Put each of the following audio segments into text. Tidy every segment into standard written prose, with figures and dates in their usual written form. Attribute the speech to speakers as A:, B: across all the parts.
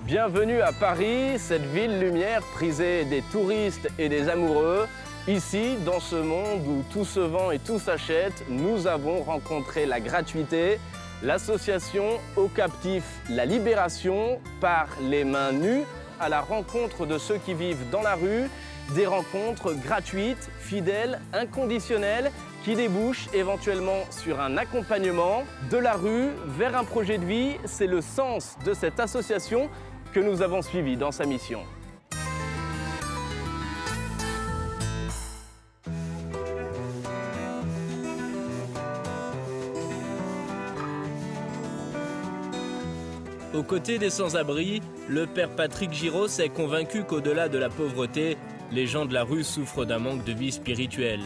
A: Bienvenue à Paris, cette ville lumière prisée des touristes et des amoureux. Ici, dans ce monde où tout se vend et tout s'achète, nous avons rencontré la gratuité. L'association Au Captif La Libération part les mains nues à la rencontre de ceux qui vivent dans la rue. Des rencontres gratuites, fidèles, inconditionnelles, qui débouchent éventuellement sur un accompagnement de la rue vers un projet de vie. C'est le sens de cette association que nous avons suivie dans sa mission.
B: Aux côtés des sans-abri, le père Patrick Giraud est convaincu qu'au-delà de la pauvreté, les gens de la rue souffrent d'un manque de vie spirituelle.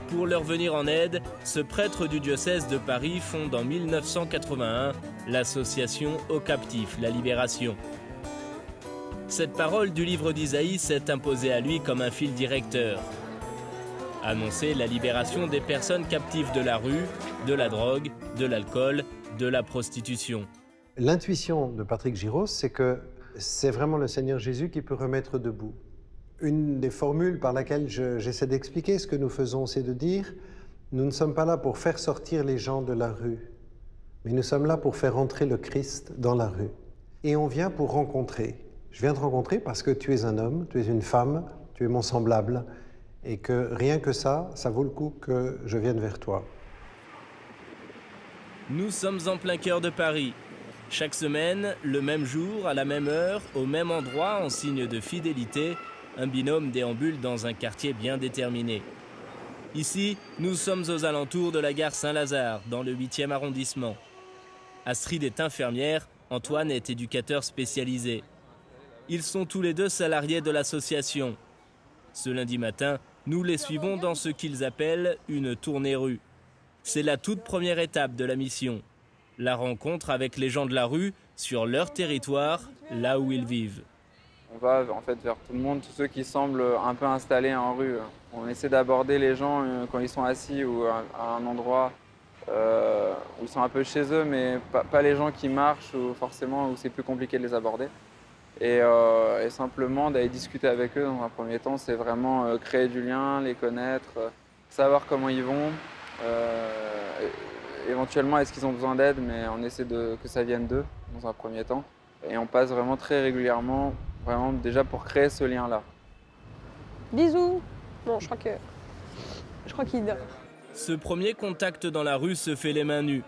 B: Pour leur venir en aide, ce prêtre du diocèse de Paris fonde en 1981 l'association Au Captif La Libération. Cette parole du livre d'Isaïe s'est imposée à lui comme un fil directeur. Annoncer la libération des personnes captives de la rue, de la drogue, de l'alcool, de la prostitution.
C: L'intuition de Patrick Giraud, c'est que c'est vraiment le Seigneur Jésus qui peut remettre debout. Une des formules par laquelle j'essaie d'expliquer ce que nous faisons, c'est de dire « Nous ne sommes pas là pour faire sortir les gens de la rue, mais nous sommes là pour faire entrer le Christ dans la rue. » Et on vient pour rencontrer. Je viens te rencontrer parce que tu es un homme, tu es une femme, tu es mon semblable, et que rien que ça vaut le coup que je vienne vers toi.
B: Nous sommes en plein cœur de Paris. Chaque semaine, le même jour, à la même heure, au même endroit, en signe de fidélité, un binôme déambule dans un quartier bien déterminé. Ici, nous sommes aux alentours de la gare Saint-Lazare, dans le 8e arrondissement. Astrid est infirmière, Antoine est éducateur spécialisé. Ils sont tous les deux salariés de l'association. Ce lundi matin, nous les suivons dans ce qu'ils appellent une tournée rue. C'est la toute première étape de la mission. La rencontre avec les gens de la rue, sur leur territoire, là où ils vivent.
D: On va en fait vers tout le monde, tous ceux qui semblent un peu installés en rue. On essaie d'aborder les gens quand ils sont assis ou à un endroit où ils sont un peu chez eux, mais pas les gens qui marchent ou forcément où c'est plus compliqué de les aborder. Et simplement d'aller discuter avec eux dans un premier temps, c'est vraiment créer du lien, les connaître, savoir comment ils vont. Éventuellement, est-ce qu'ils ont besoin d'aide, mais on essaie que ça vienne d'eux dans un premier temps. Et on passe vraiment très régulièrement, vraiment déjà pour créer ce lien-là.
E: Bisous. Bon, je crois qu'il dort.
B: Ce premier contact dans la rue se fait les mains nues.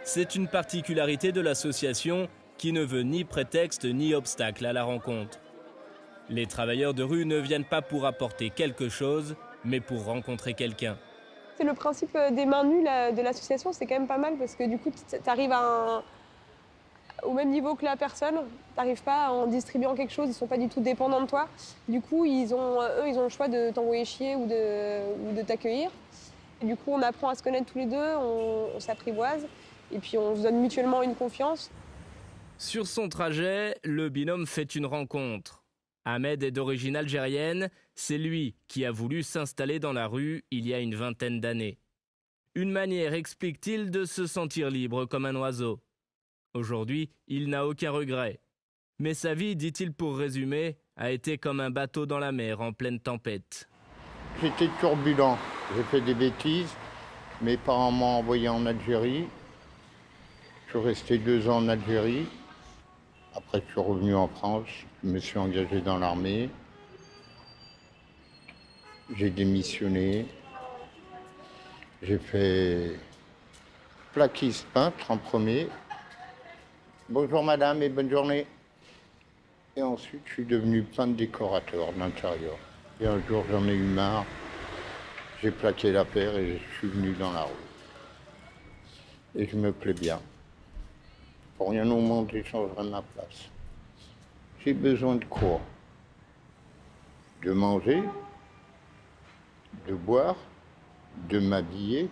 B: C'est une particularité de l'association qui ne veut ni prétexte ni obstacle à la rencontre. Les travailleurs de rue ne viennent pas pour apporter quelque chose, mais pour rencontrer quelqu'un.
E: C'est le principe des mains nues de l'association, c'est quand même pas mal parce que du coup, tu arrives au même niveau que la personne. Tu n'arrives pas en distribuant quelque chose, ils ne sont pas du tout dépendants de toi. Du coup, eux, ils ont le choix de t'envoyer chier ou de t'accueillir. Et du coup, on apprend à se connaître tous les deux, on s'apprivoise et puis on se donne mutuellement une confiance.
B: Sur son trajet, le binôme fait une rencontre. Ahmed est d'origine algérienne, c'est lui qui a voulu s'installer dans la rue il y a une vingtaine d'années. Une manière, explique-t-il, de se sentir libre comme un oiseau. Aujourd'hui, il n'a aucun regret. Mais sa vie, dit-il pour résumer, a été comme un bateau dans la mer en pleine tempête.
F: J'étais turbulent, j'ai fait des bêtises. Mes parents m'ont envoyé en Algérie. Je suis resté 2 ans en Algérie. Après, je suis revenu en France, je me suis engagé dans l'armée. J'ai démissionné. J'ai fait plaquiste peintre en premier. Bonjour madame et bonne journée. Et ensuite, je suis devenu peintre décorateur d'intérieur. Et un jour, j'en ai eu marre. J'ai plaqué la paire et je suis venu dans la rue. Et je me plais bien. Pour rien au monde, j'échangerai ma place. J'ai besoin de quoi? De manger, de boire, de m'habiller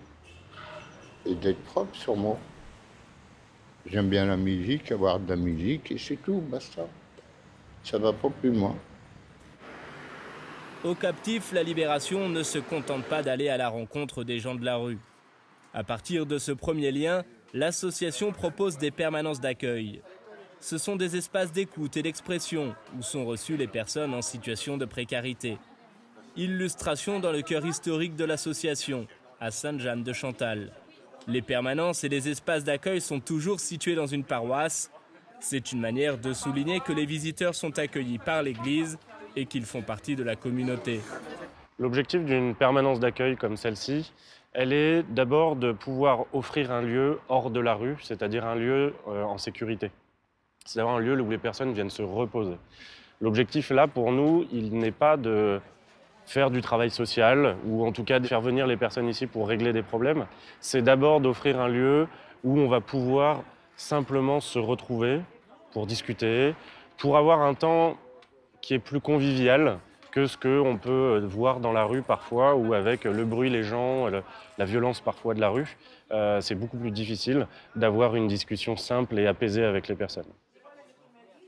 F: et d'être propre sur moi. J'aime bien la musique, avoir de la musique et c'est tout, basta. Ça va pas plus loin.
B: Au Captif, la Libération ne se contente pas d'aller à la rencontre des gens de la rue. À partir de ce premier lien, l'association propose des permanences d'accueil. Ce sont des espaces d'écoute et d'expression où sont reçues les personnes en situation de précarité. Illustration dans le cœur historique de l'association, à Sainte-Jeanne de Chantal. Les permanences et les espaces d'accueil sont toujours situés dans une paroisse. C'est une manière de souligner que les visiteurs sont accueillis par l'Église et qu'ils font partie de la communauté.
G: L'objectif d'une permanence d'accueil comme celle-ci, elle est d'abord de pouvoir offrir un lieu hors de la rue, c'est-à-dire un lieu en sécurité. C'est un lieu où les personnes viennent se reposer. L'objectif là, pour nous, il n'est pas de faire du travail social, ou en tout cas de faire venir les personnes ici pour régler des problèmes. C'est d'abord d'offrir un lieu où on va pouvoir simplement se retrouver pour discuter, pour avoir un temps qui est plus convivial que ce qu'on peut voir dans la rue parfois, ou avec le bruit, les gens, la violence parfois de la rue. C'est beaucoup plus difficile d'avoir une discussion simple et apaisée avec les personnes.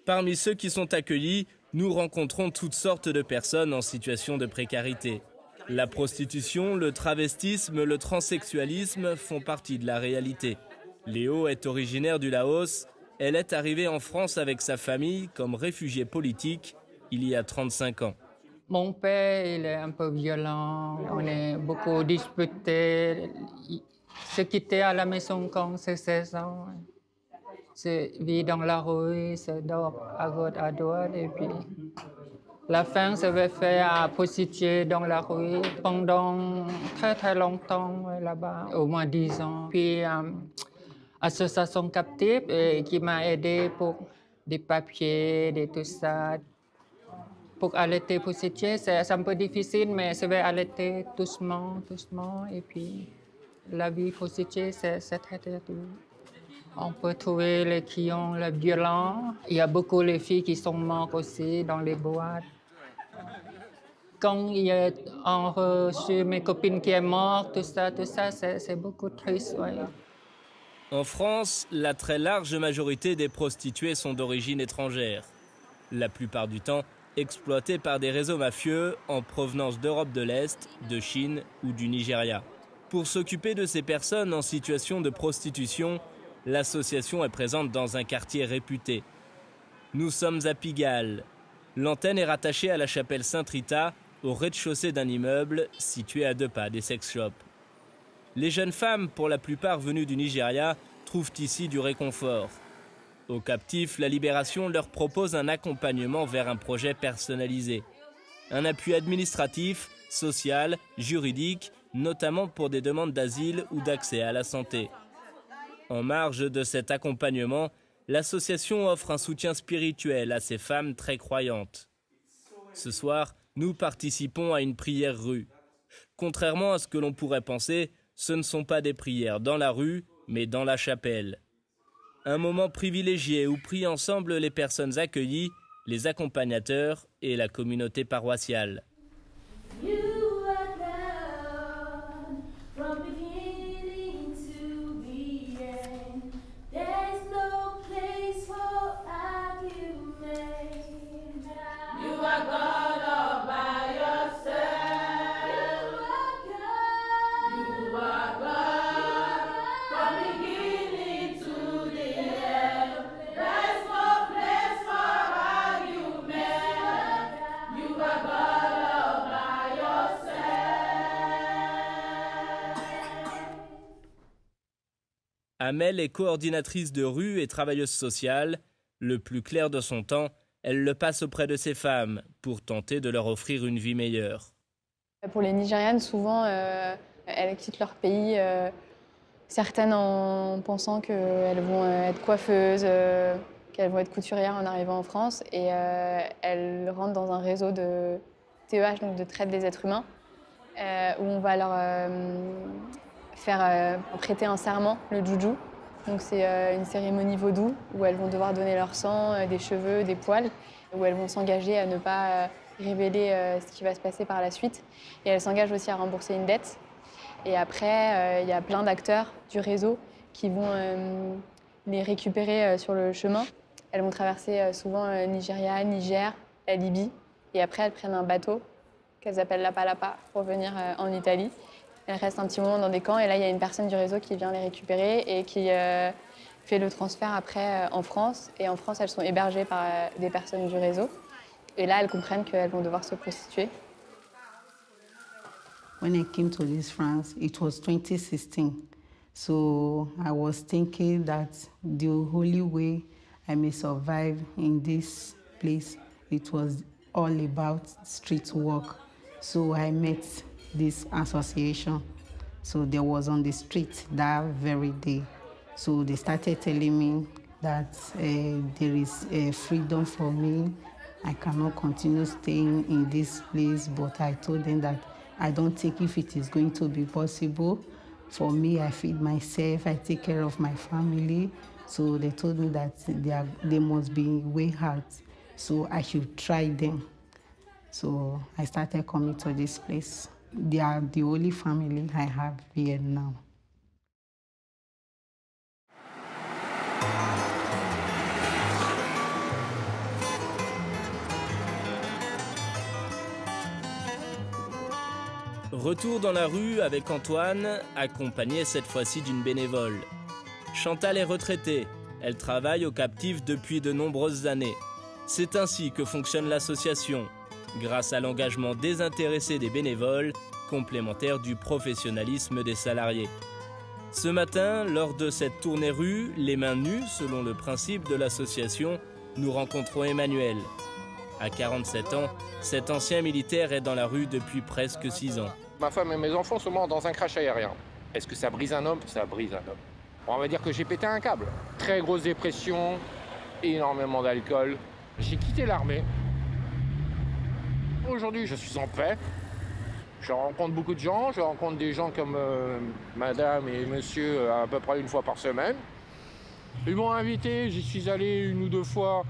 B: Parmi ceux qui sont accueillis, nous rencontrons toutes sortes de personnes en situation de précarité. La prostitution, le travestisme, le transsexualisme font partie de la réalité. Léo est originaire du Laos. Elle est arrivée en France avec sa famille comme réfugiée politique il y a 35 ans.
H: Mon père, il est un peu violent. On est beaucoup disputés. Il se quittait à la maison quand c'est 16 ans. Se vit dans la rue, se dort à gauche, à droite. Et puis, la fin, se va faire à prostituer dans la rue pendant très très longtemps là-bas, au moins 10 ans. Puis, association captive qui m'a aidé pour des papiers, tout ça. Pour allaiter prostituée, c'est un peu difficile, mais je vais allaiter doucement, doucement. Et puis, la vie prostituée, c'est très dur. On peut trouver les qui ont le violent. Il y a beaucoup de filles qui sont mortes aussi dans les boîtes. Quand il y a reçu mes copines qui sont mortes, tout ça, c'est beaucoup triste. Ouais.
B: En France, la très large majorité des prostituées sont d'origine étrangère. La plupart du temps, exploitées par des réseaux mafieux en provenance d'Europe de l'Est, de Chine ou du Nigeria. Pour s'occuper de ces personnes en situation de prostitution, l'association est présente dans un quartier réputé. Nous sommes à Pigalle. L'antenne est rattachée à la chapelle Sainte-Rita, au rez-de-chaussée d'un immeuble situé à 2 pas des sex shops. Les jeunes femmes, pour la plupart venues du Nigeria, trouvent ici du réconfort. Aux captifs, la Libération leur propose un accompagnement vers un projet personnalisé. Un appui administratif, social, juridique, notamment pour des demandes d'asile ou d'accès à la santé. En marge de cet accompagnement, l'association offre un soutien spirituel à ces femmes très croyantes. Ce soir, nous participons à une prière rue. Contrairement à ce que l'on pourrait penser, ce ne sont pas des prières dans la rue, mais dans la chapelle. Un moment privilégié où prient ensemble les personnes accueillies, les accompagnateurs et la communauté paroissiale. Amel est coordinatrice de rue et travailleuse sociale. Le plus clair de son temps, elle le passe auprès de ces femmes pour tenter de leur offrir une vie meilleure.
I: Pour les Nigérianes, souvent, elles quittent leur pays, certaines en pensant qu'elles vont être coiffeuses, qu'elles vont être couturières en arrivant en France. Et elles rentrent dans un réseau de TEH, donc de traite des êtres humains, où on va leur faire prêter un serment, le juju. Donc c'est une cérémonie vaudou où elles vont devoir donner leur sang, des cheveux, des poils, où elles vont s'engager à ne pas révéler ce qui va se passer par la suite. Et elles s'engagent aussi à rembourser une dette. Et après, il y a plein d'acteurs du réseau qui vont les récupérer sur le chemin. Elles vont traverser souvent Nigeria, Niger, la Libye. Et après, elles prennent un bateau qu'elles appellent la Palapa pour venir en Italie. Elles restent un petit moment dans des camps et là, il y a une personne du réseau qui vient les récupérer et qui fait le transfert après en France. Et en France, elles sont hébergées par des personnes du réseau. Et là, elles comprennent qu'elles vont devoir se prostituer.
J: When I came to this France, it was 2016. So I was thinking that the only way I may survive in this place, it was all about street work. So I met this association. So there was on the street that very day. So they started telling me that there is freedom for me. I cannot continue staying in this place, but I told them that I don't think if it is going to be possible. For me, I feed myself, I take care of my family. So they told me that they must be way out. So I should try them. So I started coming to this place. They are the only family I have here now.
B: Retour dans la rue avec Antoine, accompagné cette fois-ci d'une bénévole. Chantal est retraitée. Elle travaille au captif depuis de nombreuses années. C'est ainsi que fonctionne l'association, grâce à l'engagement désintéressé des bénévoles, complémentaire du professionnalisme des salariés. Ce matin, lors de cette tournée rue, les mains nues, selon le principe de l'association, nous rencontrons Emmanuel. À 47 ans, cet ancien militaire est dans la rue depuis presque 6 ans.
K: Ma femme et mes enfants sont morts dans un crash aérien. Est-ce que ça brise un homme? Ça brise un homme. On va dire que j'ai pété un câble. Très grosse dépression, énormément d'alcool. J'ai quitté l'armée. Aujourd'hui, je suis en paix. Je rencontre beaucoup de gens. Je rencontre des gens comme madame et monsieur à peu près une fois par semaine. Ils m'ont invité, j'y suis allé 1 ou 2 fois.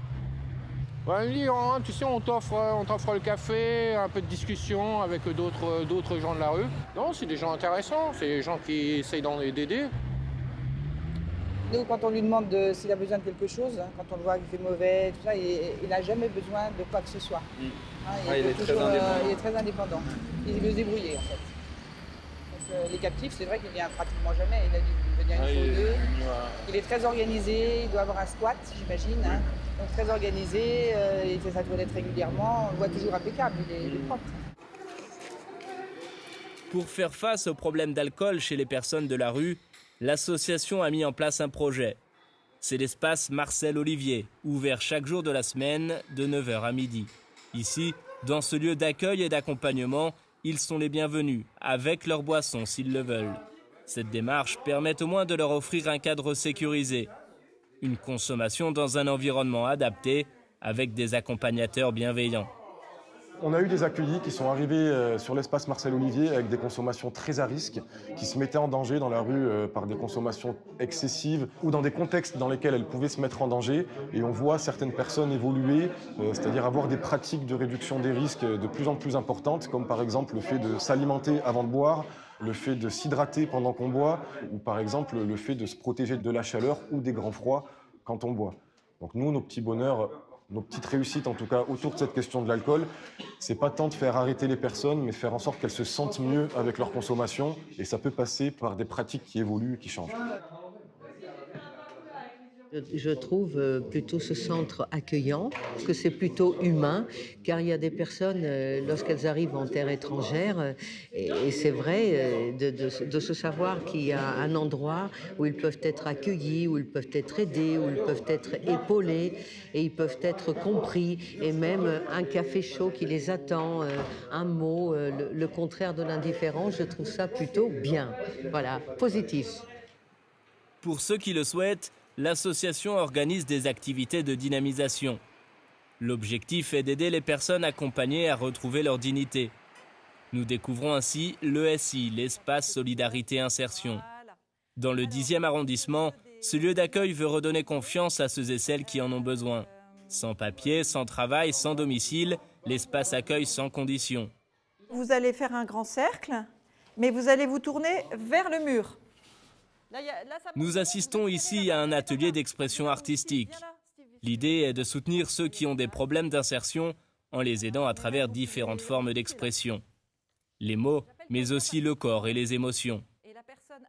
K: Ils me disent, oh, tu sais, on t'offre le café, un peu de discussion avec d'autres gens de la rue. Non, c'est des gens intéressants, c'est des gens qui essayent d'aider.
L: Nous, quand on lui demande s'il a besoin de quelque chose, quand on le voit qu'il fait mauvais, tout ça, il n'a jamais besoin de quoi que ce soit.
D: Il est
L: très indépendant. Il veut se débrouiller, en fait. Donc, les captifs, c'est vrai qu'il vient pratiquement jamais. Il a dû venir 1 fois ou 2. Il est très organisé, il doit avoir un squat, j'imagine. Hein. Donc très organisé, il fait sa toilette régulièrement, on le voit toujours impeccable, il est propre.
B: Pour faire face au problème d'alcool chez les personnes de la rue, l'association a mis en place un projet. C'est l'espace Marcel Olivier, ouvert chaque jour de la semaine de 9h à midi. Ici, dans ce lieu d'accueil et d'accompagnement, ils sont les bienvenus, avec leur boisson s'ils le veulent. Cette démarche permet au moins de leur offrir un cadre sécurisé. Une consommation dans un environnement adapté, avec des accompagnateurs bienveillants.
M: On a eu des accueillis qui sont arrivés sur l'espace Marcel Olivier avec des consommations très à risque, qui se mettaient en danger dans la rue par des consommations excessives ou dans des contextes dans lesquels elles pouvaient se mettre en danger. Et on voit certaines personnes évoluer, c'est-à-dire avoir des pratiques de réduction des risques de plus en plus importantes, comme par exemple le fait de s'alimenter avant de boire, le fait de s'hydrater pendant qu'on boit, ou par exemple le fait de se protéger de la chaleur ou des grands froids quand on boit. Donc nous, nos petits bonheurs, nos petites réussites en tout cas autour de cette question de l'alcool, c'est pas tant de faire arrêter les personnes, mais faire en sorte qu'elles se sentent mieux avec leur consommation, et ça peut passer par des pratiques qui évoluent, qui changent.
N: Je trouve plutôt ce centre accueillant, que c'est plutôt humain, car il y a des personnes, lorsqu'elles arrivent en terre étrangère, et c'est vrai, de se savoir qu'il y a un endroit où ils peuvent être accueillis, où ils peuvent être aidés, où ils peuvent être épaulés, et ils peuvent être compris, et même un café chaud qui les attend, un mot, le contraire de l'indifférence, je trouve ça plutôt bien. Voilà, positif.
B: Pour ceux qui le souhaitent, l'association organise des activités de dynamisation. L'objectif est d'aider les personnes accompagnées à retrouver leur dignité. Nous découvrons ainsi l'ESI, l'espace Solidarité Insertion. Dans le 10e arrondissement, ce lieu d'accueil veut redonner confiance à ceux et celles qui en ont besoin. Sans papier, sans travail, sans domicile, l'espace accueille sans condition.
O: Vous allez faire un grand cercle, mais vous allez vous tourner vers le mur.
B: Nous assistons ici à un atelier d'expression artistique. L'idée est de soutenir ceux qui ont des problèmes d'insertion en les aidant à travers différentes formes d'expression. Les mots, mais aussi le corps et les émotions.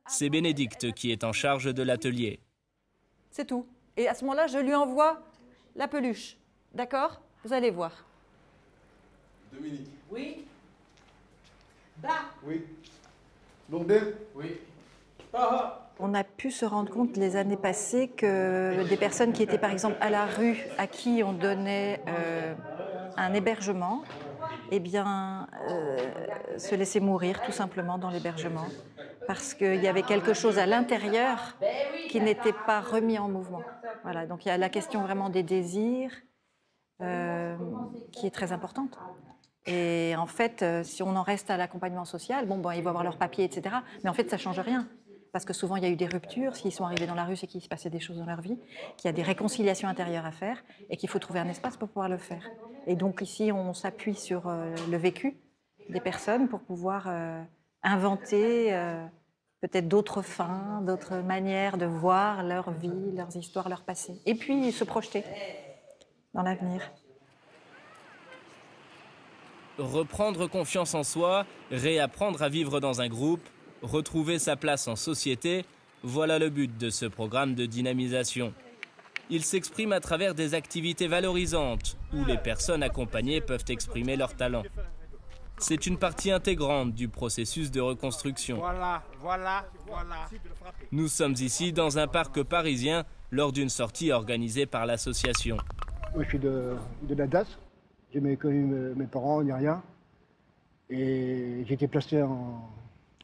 B: C'est Bénédicte qui est en charge de l'atelier.
O: C'est tout. Et à ce moment-là, je lui envoie la peluche. D'accord? Vous allez voir.
P: Dominique.
O: Oui. Bas.
P: Oui. Lourdel.
A: Oui.
O: On a pu se rendre compte les années passées que des personnes qui étaient par exemple à la rue, à qui on donnait un hébergement, eh bien, se laissaient mourir tout simplement dans l'hébergement. Parce qu'il y avait quelque chose à l'intérieur qui n'était pas remis en mouvement. Voilà, donc il y a la question vraiment des désirs qui est très importante. Et en fait, si on en reste à l'accompagnement social, bon, ils vont avoir leurs papiers, etc. Mais en fait, ça ne change rien. Parce que souvent, il y a eu des ruptures. S'ils sont arrivés dans la rue, c'est qu'il se passait des choses dans leur vie, qu'il y a des réconciliations intérieures à faire et qu'il faut trouver un espace pour pouvoir le faire. Et donc ici, on s'appuie sur le vécu des personnes pour pouvoir inventer peut-être d'autres fins, d'autres manières de voir leur vie, leurs histoires, leur passé. Et puis se projeter dans l'avenir.
B: Reprendre confiance en soi, réapprendre à vivre dans un groupe, retrouver sa place en société, voilà le but de ce programme de dynamisation. Il s'exprime à travers des activités valorisantes où les personnes accompagnées peuvent exprimer leurs talents. C'est une partie intégrante du processus de reconstruction.
K: Voilà.
B: Nous sommes ici dans un parc parisien lors d'une sortie organisée par l'association.
Q: Moi, je suis de la DAS. J'ai jamais connu mes parents ni rien. Et j'ai été placé en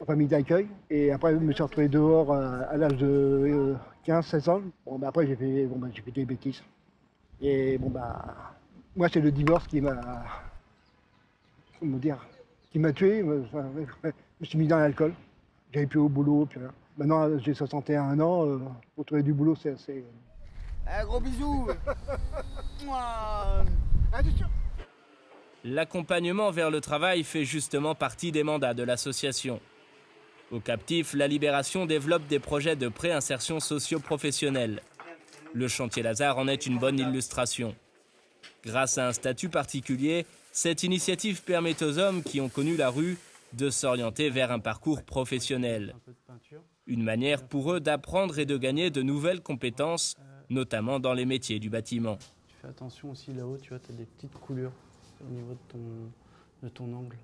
Q: famille d'accueil. Et après, je me suis retrouvé dehors à l'âge de 15-16 ans. Bon, après, j'ai fait des bêtises. Et moi, c'est le divorce qui m'a... Comment dire, qui m'a tué. Je me suis mis dans l'alcool. J'avais plus au boulot. Puis, maintenant, j'ai 61 ans. Pour trouver du boulot, c'est assez...
P: Gros bisous.
B: L'accompagnement vers le travail fait justement partie des mandats de l'association. Au Captif, la Libération développe des projets de préinsertion socio-professionnelle. Le chantier Lazare en est une bonne illustration. Grâce à un statut particulier, cette initiative permet aux hommes qui ont connu la rue de s'orienter vers un parcours professionnel. Une manière pour eux d'apprendre et de gagner de nouvelles compétences, notamment dans les métiers du bâtiment.
R: Tu fais attention aussi là-haut, tu vois, tu as des petites coulures au niveau de ton angle.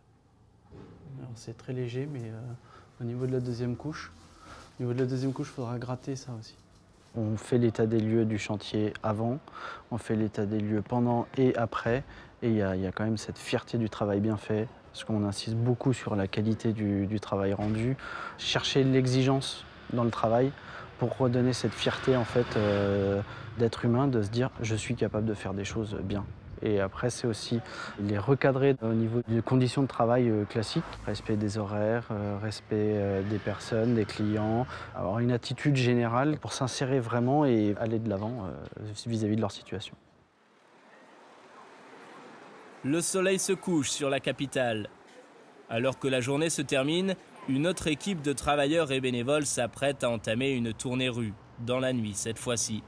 R: Alors c'est très léger, mais au niveau de la deuxième couche, il faudra gratter ça aussi. On fait l'état des lieux du chantier avant, on fait l'état des lieux pendant et après, et il y a quand même cette fierté du travail bien fait, parce qu'on insiste beaucoup sur la qualité du travail rendu, chercher l'exigence dans le travail pour redonner cette fierté en fait d'être humain, de se dire je suis capable de faire des choses bien. Et après, c'est aussi les recadrer au niveau des conditions de travail classiques, respect des horaires, respect des personnes, des clients, avoir une attitude générale pour s'insérer vraiment et aller de l'avant vis-à-vis de leur situation.
B: Le soleil se couche sur la capitale. Alors que la journée se termine, une autre équipe de travailleurs et bénévoles s'apprête à entamer une tournée rue, dans la nuit cette fois-ci.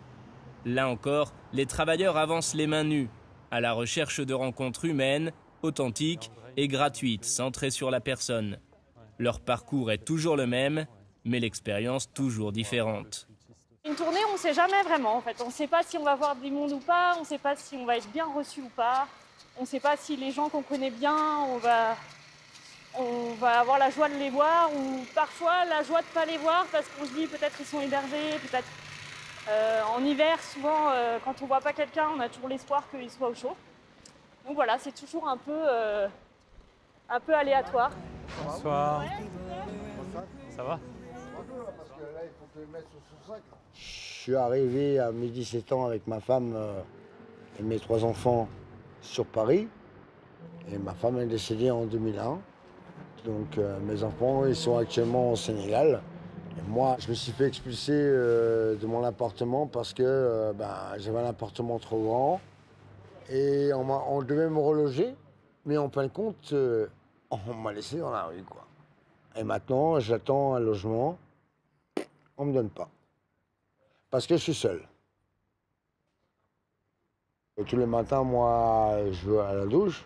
B: Là encore, les travailleurs avancent les mains nues, à la recherche de rencontres humaines, authentiques et gratuites, centrées sur la personne. Leur parcours est toujours le même, mais l'expérience toujours différente.
S: Une tournée, on ne sait jamais vraiment en fait. On ne sait pas si on va voir du monde ou pas, on ne sait pas si on va être bien reçu ou pas, on ne sait pas si les gens qu'on connaît bien, on va avoir la joie de les voir ou parfois la joie de ne pas les voir parce qu'on se dit peut-être qu'ils sont hébergés, peut-être... en hiver, souvent, quand on ne voit pas quelqu'un, on a toujours l'espoir qu'il soit au chaud. Donc voilà, c'est toujours un peu aléatoire.
R: Bonsoir. Ça va?
T: Je suis arrivé à mes 17 ans avec ma femme et mes 3 enfants sur Paris. Et ma femme est décédée en 2001. Donc mes enfants, ils sont actuellement au Sénégal. Et moi, je me suis fait expulser de mon appartement parce que j'avais un appartement trop grand. Et on devait me reloger, mais en fin de compte, on m'a laissé dans la rue, quoi. Et maintenant, j'attends un logement. On ne me donne pas. Parce que je suis seul. Et tous les matins, moi, je vais à la douche.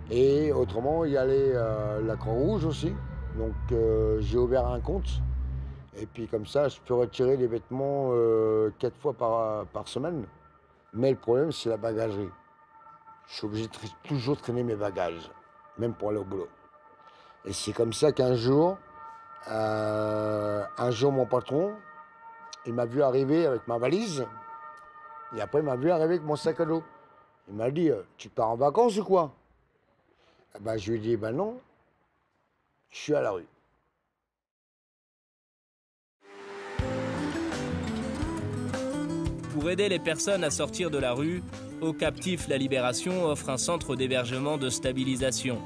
T: Et autrement, il y a la Croix-Rouge aussi. Donc, j'ai ouvert un compte. Et puis comme ça, je peux retirer les vêtements 4 fois par semaine. Mais le problème, c'est la bagagerie. Je suis obligé de toujours traîner mes bagages, même pour aller au boulot. Et c'est comme ça qu'un jour, mon patron, il m'a vu arriver avec ma valise. Et après, il m'a vu arriver avec mon sac à dos. Il m'a dit, tu pars en vacances ou quoi? Eh ben, je lui ai dit, ben non, je suis à la rue.
B: Pour aider les personnes à sortir de la rue, Au Captif La Libération offre un centre d'hébergement de stabilisation.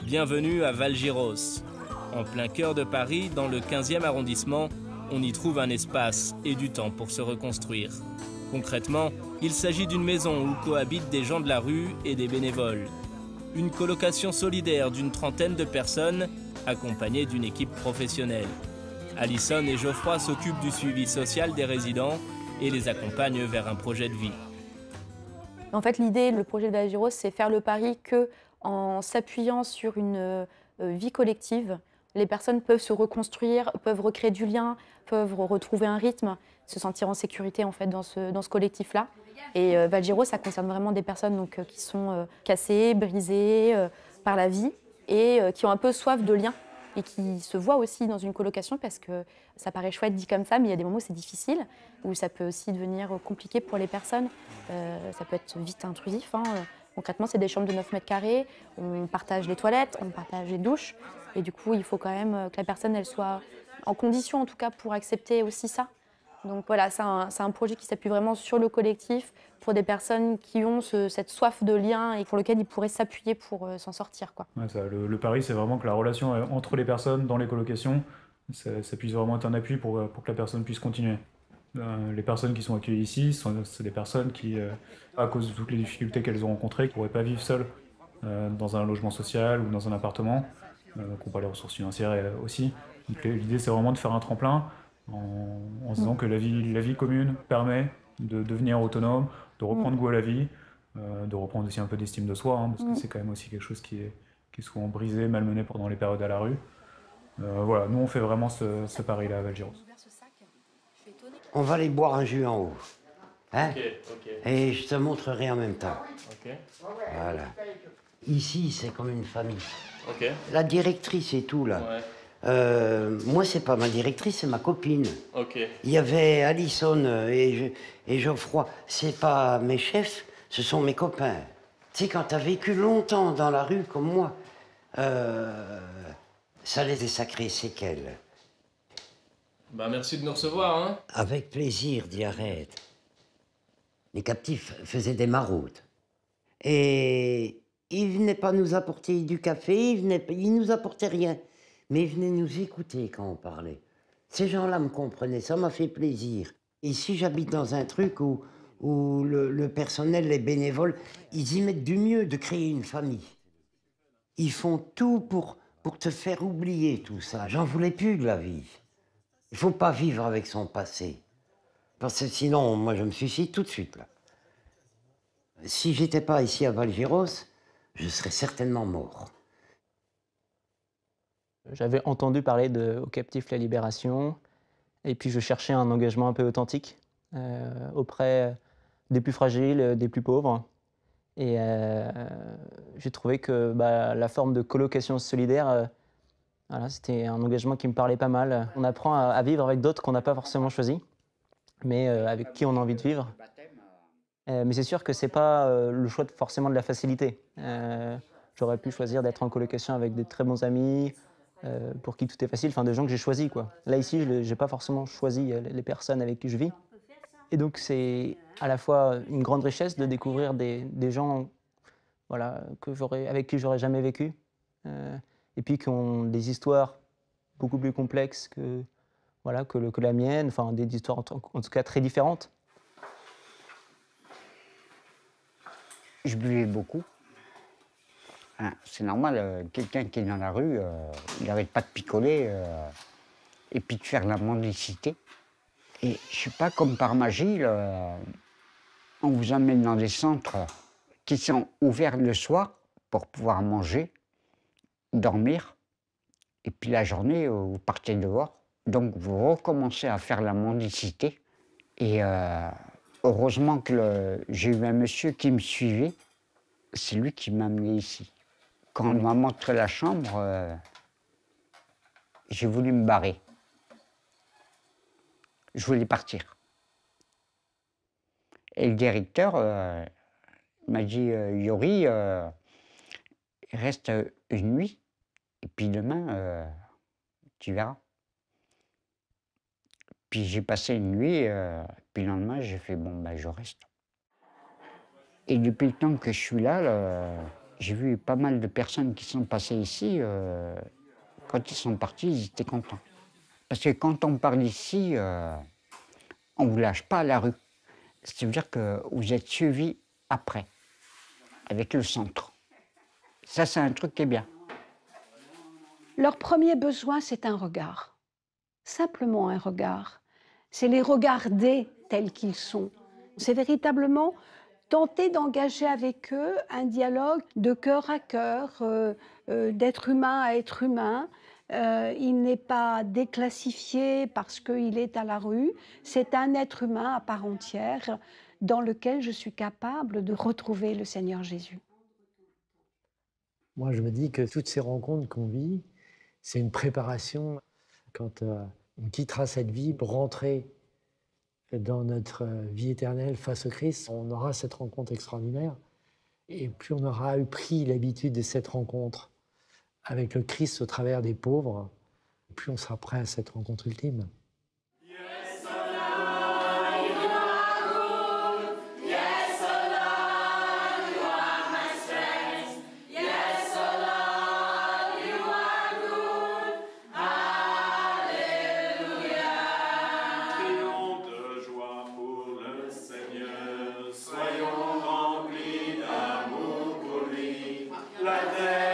B: Bienvenue à Valgiros. En plein cœur de Paris, dans le 15e arrondissement, on y trouve un espace et du temps pour se reconstruire. Concrètement, il s'agit d'une maison où cohabitent des gens de la rue et des bénévoles. Une colocation solidaire d'une trentaine de personnes, accompagnée d'une équipe professionnelle. Alison et Geoffroy s'occupent du suivi social des résidents et les accompagnent vers un projet de vie.
I: En fait, l'idée, le projet de Valgiros, c'est faire le pari qu'en s'appuyant sur une vie collective, les personnes peuvent se reconstruire, peuvent recréer du lien, peuvent retrouver un rythme, se sentir en sécurité en fait, dans ce collectif-là. Et Valgiros, ça concerne vraiment des personnes donc, qui sont cassées, brisées par la vie et qui ont un peu soif de lien et qui se voient aussi dans une colocation parce que ça paraît chouette dit comme ça, mais il y a des moments où c'est difficile, où ça peut aussi devenir compliqué pour les personnes. Ça peut être vite intrusif. Hein. Concrètement, c'est des chambres de 9 mètres carrés, on partage les toilettes, on partage les douches. Et du coup, il faut quand même que la personne elle soit en condition, en tout cas, pour accepter aussi ça. Donc voilà, c'est un projet qui s'appuie vraiment sur le collectif pour des personnes qui ont cette soif de lien et pour lequel ils pourraient s'appuyer pour s'en sortir, quoi.
U: Ouais, le pari, c'est vraiment que la relation entre les personnes dans les colocations, ça puisse vraiment être un appui pour que la personne puisse continuer. Les personnes qui sont accueillies ici, c'est des personnes qui, à cause de toutes les difficultés qu'elles ont rencontrées, qui ne pourraient pas vivre seules dans un logement social ou dans un appartement, qui n'ont pas les ressources financières aussi. L'idée, c'est vraiment de faire un tremplin en se disant que la vie commune permet de devenir autonome, de reprendre goût à la vie, de reprendre aussi un peu d'estime de soi, hein, parce que c'est quand même aussi quelque chose qui est souvent brisé, malmené pendant les périodes à la rue. Voilà, nous on fait vraiment ce pari-là à Valgiros.
V: On va aller boire un jus en haut. Hein?
A: Ok.
V: Et je te montrerai en même temps.
A: Ok.
V: Voilà. Ici, c'est comme une famille.
A: Ok.
V: La directrice et tout, là.
A: Ouais.
V: Moi, c'est pas ma directrice, c'est ma copine.
A: Ok.
V: Il y avait Alison et Geoffroy. C'est pas mes chefs, ce sont mes copains. Tu sais, quand t'as vécu longtemps dans la rue comme moi, ça laisse des sacrées séquelles.
A: Bah merci de nous recevoir, hein.
V: Avec plaisir, dit Arrête. Les captifs faisaient des maraudes. Et ils venaient pas nous apporter du café, ils nous apportaient rien. Mais ils venaient nous écouter quand on parlait. Ces gens-là me comprenaient, ça m'a fait plaisir. Ici, j'habite dans un truc où le personnel, les bénévoles, ils y mettent du mieux de créer une famille. Ils font tout pour te faire oublier tout ça. J'en voulais plus de la vie. Il ne faut pas vivre avec son passé. Parce que sinon, moi, je me suicide tout de suite, là. Si j'étais pas ici à Valgiros, je serais certainement mort.
W: J'avais entendu parler de Au Captif La Libération, et puis je cherchais un engagement un peu authentique auprès des plus fragiles, des plus pauvres. Et j'ai trouvé que la forme de colocation solidaire, voilà, c'était un engagement qui me parlait pas mal. On apprend à vivre avec d'autres qu'on n'a pas forcément choisis, mais avec qui on a envie de vivre. Mais c'est sûr que ce n'est pas le choix forcément de la facilité. J'aurais pu choisir d'être en colocation avec des très bons amis, pour qui tout est facile, enfin des gens que j'ai choisis, quoi. Là ici, je n'ai pas forcément choisi les personnes avec qui je vis. Et donc c'est à la fois une grande richesse de découvrir des gens, voilà, avec qui j'aurais jamais vécu, et puis qui ont des histoires beaucoup plus complexes que la mienne, enfin des histoires en tout cas très différentes.
X: Je buvais beaucoup. Hein, c'est normal, quelqu'un qui est dans la rue, il n'arrête pas de picoler et puis de faire la mendicité. Et je sais pas, comme par magie, on vous amène dans des centres qui sont ouverts le soir pour pouvoir manger, dormir, et puis la journée, vous partez dehors, Donc vous recommencez à faire la mendicité. Et heureusement que j'ai eu un monsieur qui me suivait. C'est lui qui m'a amené ici. Quand on m'a montré la chambre, j'ai voulu me barrer. Je voulais partir. Et le directeur m'a dit, Yori, reste une nuit, et puis demain, tu verras. Puis j'ai passé une nuit, puis le lendemain, j'ai fait, bon, ben, je reste. Et depuis le temps que je suis là, j'ai vu pas mal de personnes qui sont passées ici. Quand ils sont partis, ils étaient contents. Parce que quand on part d'ici, on ne vous lâche pas à la rue. C'est-à-dire que vous êtes suivi après, avec le centre. Ça, c'est un truc qui est bien.
C: Leur premier besoin, c'est un regard. Simplement un regard. C'est les regarder tels qu'ils sont. C'est véritablement tenter d'engager avec eux un dialogue de cœur à cœur, d'être humain à être humain. Il n'est pas déclassifié parce qu'il est à la rue. C'est un être humain à part entière dans lequel je suis capable de retrouver le Seigneur Jésus.
E: Moi, je me dis que toutes ces rencontres qu'on vit, c'est une préparation quand on quittera cette vie pour rentrer dans notre vie éternelle face au Christ. On aura cette rencontre extraordinaire. Et plus on aura pris l'habitude de cette rencontre avec le Christ au travers des pauvres, plus on sera prêt à cette rencontre ultime.
F: La terre